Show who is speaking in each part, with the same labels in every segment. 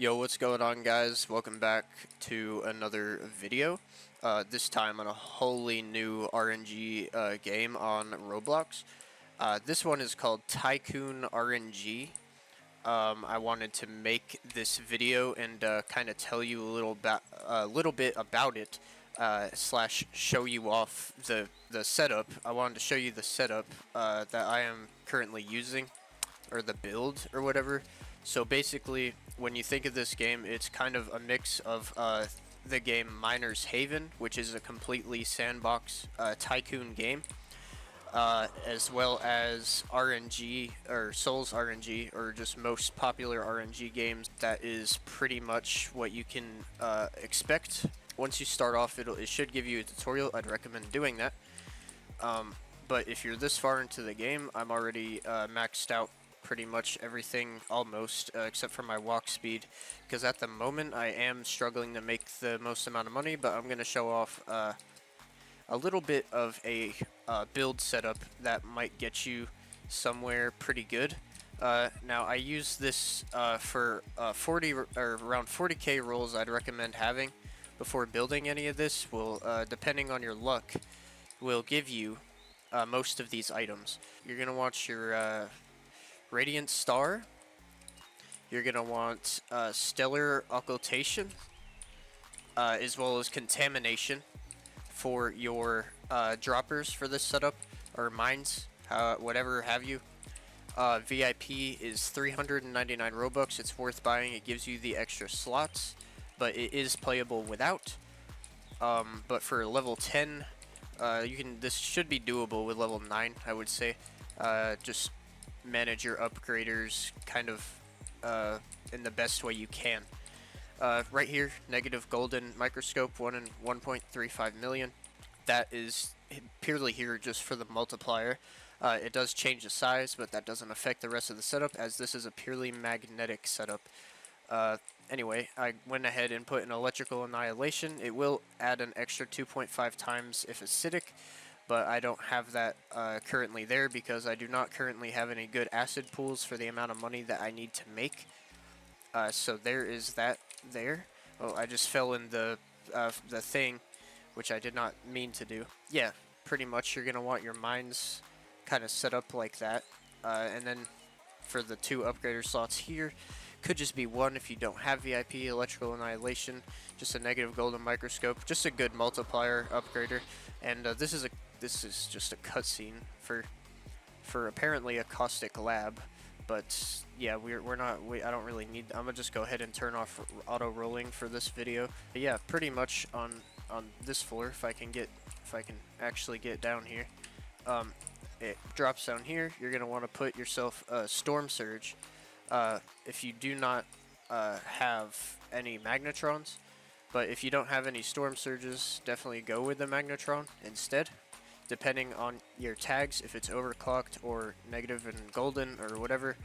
Speaker 1: Yo, what's going on, guys? Welcome back to another video. This time on a wholly new RNG game on Roblox. This one is called Tycoon RNG. I wanted to make this video and kind of tell you a little bit about it, slash show you off the setup. I wanted to show you the setup that I am currently using, or the build or whatever. So basically, when you think of this game, it's kind of a mix of the game Miner's Haven, which is a completely sandbox tycoon game, as well as RNG, or Souls RNG, or just most popular RNG games. That is pretty much what you can expect. Once you start off, it should give you a tutorial. I'd recommend doing that. But if you're this far into the game, I'm already maxed out pretty much everything, almost, except for my walk speed, because at the moment I am struggling to make the most amount of money, but I'm going to show off a little bit of a build setup that might get you somewhere pretty good. Now, I use this for 40 or around 40k rolls. I'd recommend having before building any of this. Will, depending on your luck, will give you most of these items. You're going to want your Radiant Star. You're going to want Stellar Occultation, as well as Contamination for your droppers for this setup, or mines, whatever have you. VIP is 399 Robux. It's worth buying. It gives you the extra slots, but it is playable without. But for level 10, this should be doable with level 9, I would say. Just manage your upgraders kind of in the best way you can. Right here, negative golden microscope, 1 in 1.35 million. That is purely here just for the multiplier. It does change the size, but that doesn't affect the rest of the setup, as this is a purely magnetic setup. Anyway, I went ahead and put an electrical annihilation. It will add an extra 2.5 times if acidic, but I don't have that currently there because I do not currently have any good acid pools for the amount of money that I need to make. So there is that there. Oh, I just fell in the thing, which I did not mean to do. Yeah, pretty much you're going to want your mines kind of set up like that. And then for the 2 upgrader slots here, could just be 1 if you don't have VIP, electrical annihilation, just a negative golden microscope, just a good multiplier upgrader. And this is just a cutscene for apparently a caustic lab, but yeah, I don't really need. I'm gonna just go ahead and turn off auto rolling for this video. But yeah, pretty much on this floor, if I can actually get down here, it drops down here. You're gonna want to put yourself a storm surge. If you do not have any magnetrons, but if you don't have any storm surges, definitely go with the magnetron instead, depending on your tags, if it's overclocked or negative and golden or whatever.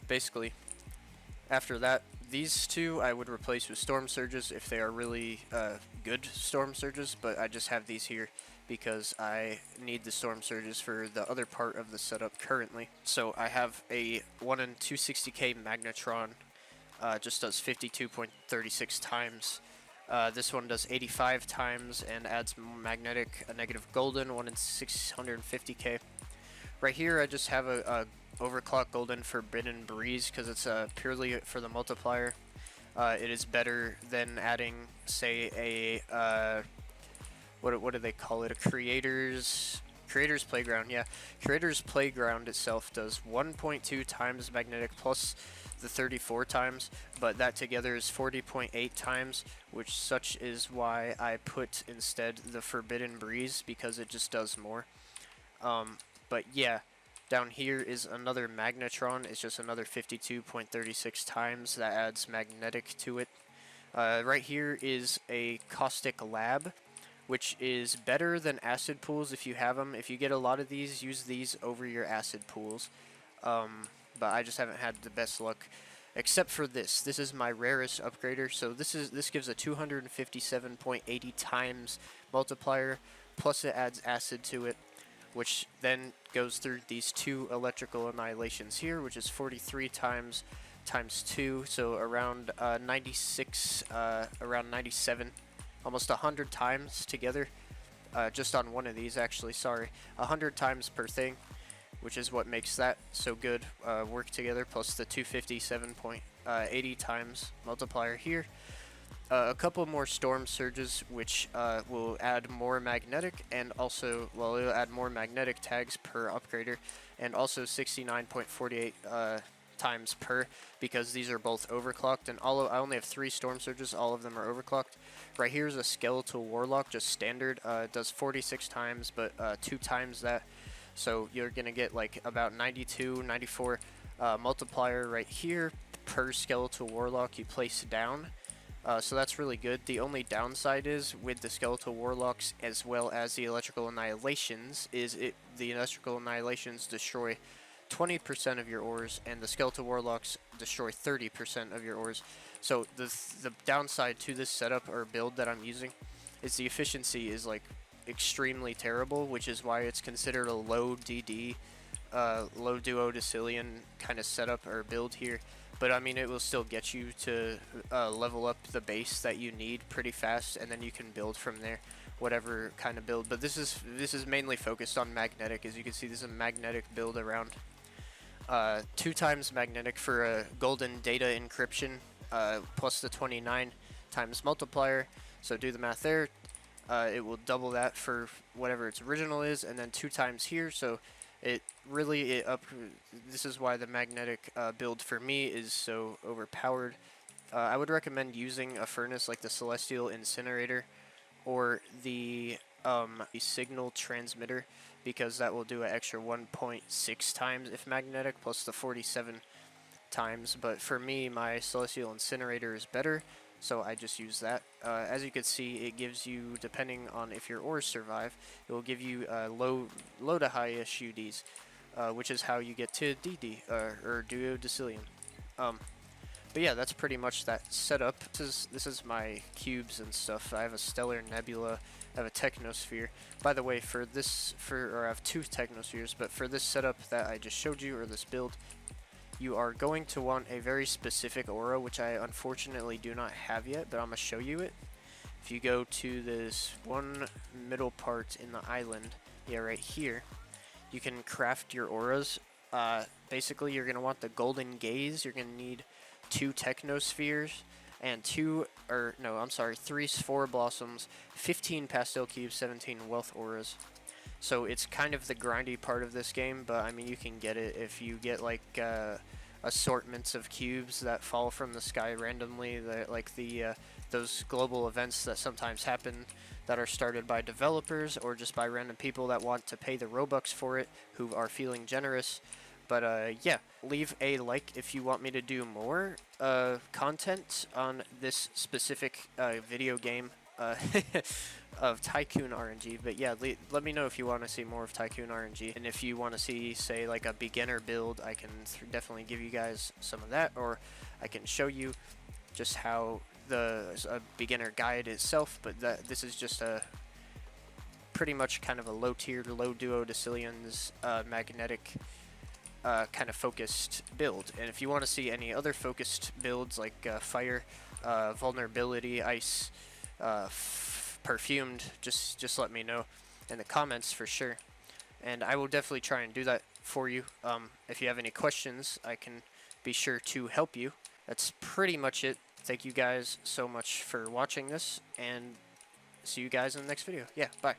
Speaker 1: Basically, after that, these 2 I would replace with storm surges if they are really good storm surges, but I just have these here because I need the storm surges for the other part of the setup currently. So I have a 1 in 260k magnetron, just does 52.36 times. This one does 85 times and adds magnetic, a negative golden, 1 in 650k. Right here I just have a overclock golden forbidden breeze because it's purely for the multiplier. It is better than adding, say, a what do they call it? A creator's playground. Yeah, creator's playground itself does 1.2 times magnetic plus the 34 times, but that together is 40.8 times, which such is why I put instead the forbidden breeze, because it just does more. But yeah, down here is another magnetron. It's just another 52.36 times that adds magnetic to it. Right here is a caustic lab, which is better than acid pools if you have them. If you get a lot of these, use these over your acid pools. But I just haven't had the best luck, except for this. This is my rarest upgrader, so this gives a 257.80 times multiplier, plus it adds acid to it, which then goes through these 2 electrical annihilations here, which is 43 times times 2, so around 96, around 97, almost 100 times together, just on one of these actually, sorry, 100 times per thing, which is what makes that so good, work together, plus the 257.80 times multiplier here. A couple more storm surges, which will add more magnetic, and also, well, it'll add more magnetic tags per upgrader, and also 69.48 times per, because these are both overclocked, and I only have 3 storm surges, all of them are overclocked. Right here is a skeletal warlock, just standard, it does 46 times, but 2 times that, so you're gonna get like about 92, 94 multiplier right here per skeletal warlock you place down. So that's really good. The only downside is with the skeletal warlocks as well as the electrical annihilations is the electrical annihilations destroy 20% of your ores, and the skeletal warlocks destroy 30% of your ores. So the downside to this setup or build that I'm using is the efficiency is like extremely terrible, which is why it's considered a low DD, low duodecillion kind of setup or build here. But I mean, it will still get you to level up the base that you need pretty fast, and then you can build from there, whatever kind of build. But this is mainly focused on magnetic. As you can see, this is a magnetic build around 2 times magnetic for a golden data encryption, plus the 29 times multiplier. So do the math there. It will double that for whatever its original is, and then 2 times here. So it really this is why the magnetic build for me is so overpowered. I would recommend using a furnace like the Celestial Incinerator or the signal transmitter, because that will do an extra 1.6 times if magnetic, plus the 47 times. But for me, my Celestial Incinerator is better, so I just use that. As you can see, it gives you, depending on if your ores survive, it will give you low to high-ish UDs, which is how you get to DD, or duodecillion. But yeah, that's pretty much that setup. This is my cubes and stuff. I have a stellar nebula, I have a technosphere. By the way, I have 2 technospheres, but for this setup that I just showed you, or this build, you are going to want a very specific aura, which I unfortunately do not have yet, but I'm going to show you it. If you go to this one middle part in the island, yeah, right here, you can craft your auras. Basically, you're going to want the golden gaze. You're going to need 2 technospheres, and 3 spore blossoms, 15 pastel cubes, 17 wealth auras. So it's kind of the grindy part of this game, but I mean, you can get it if you get like assortments of cubes that fall from the sky randomly, those global events that sometimes happen that are started by developers or just by random people that want to pay the Robux for it, who are feeling generous. But yeah, leave a like if you want me to do more content on this specific video game of Tycoon RNG. But yeah, let me know if you want to see more of Tycoon RNG, and if you want to see, say, like a beginner build, I can definitely give you guys some of that, or I can show you just how a beginner guide itself. But this is just a pretty much kind of a low tier, low duodecillions magnetic kind of focused build. And if you want to see any other focused builds like fire, vulnerability, ice, perfumed, just let me know in the comments for sure, and I will definitely try and do that for you. If you have any questions, I can be sure to help you. That's pretty much it. Thank you guys so much for watching this, and see you guys in the next video. Yeah, bye.